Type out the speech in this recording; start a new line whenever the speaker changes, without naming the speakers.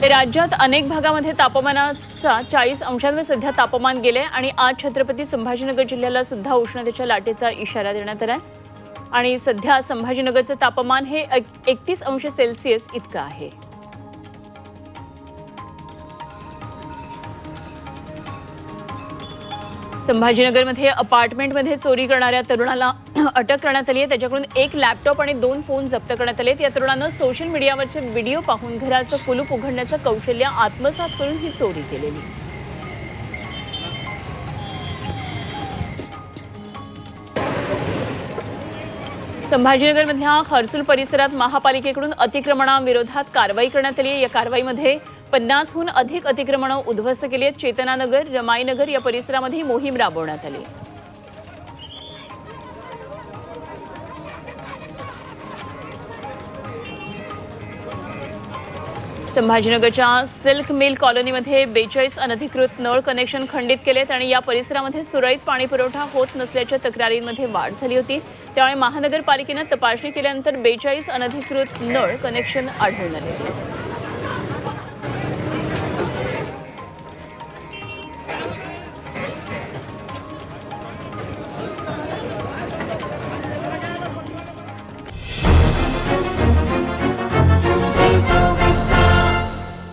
राज्यात अनेक भागामध्ये तापमानाचा 40 अंशांवर सध्या तापमान गेले आणि आज छत्रपती संभाजीनगर जिल्ह्याला सुद्धा उष्णतेच्या लाटेचा इशारा देण्यात आलाय आणि सध्या संभाजीनगरचे तापमान हे 31 अंश सेल्सिअस इतकं आहे। संभाजीनगरमध्ये अपार्टमेंटमध्ये चोरी करणाऱ्या तरुणाला अटक करण्यात आली आहे। त्याच्याकडून एक लॅपटॉप आणि 2 फोन जप्त करण्यात आलेत। या तरुणानं सोशल मीडियावरचे व्हिडिओ पाहून घराचं कुलूप उघडण्याचं कौशल्य आत्मसात करून ही चोरी केलेली। संभाजीनगरमधल्या हर्सुल परिसरात महापालिकेकडून अतिक्रमणाविरोधात कारवाई करण्यात आली आहे। या कारवाईमध्ये 50हून अधिक अतिक्रमणं उद्ध्वस्त केली आहेत। चेतनानगर, रमाईनगर या परिसरामध्ये मोहीम राबवण्यात आली। संभाजीनगरच्या सिल्क मिल कॉलनीमध्ये 42 अनधिकृत नळ कनेक्शन खंडित केलेत आणि या परिसरामध्ये सुरळीत पाणी पुरवठा होत नसल्याच्या तक्रारींमध्ये वाढ झाली होती। त्यामुळे महानगरपालिकेने तपासणी केल्यानंतर 42 अनधिकृत नळ कनेक्शन आढळून आले।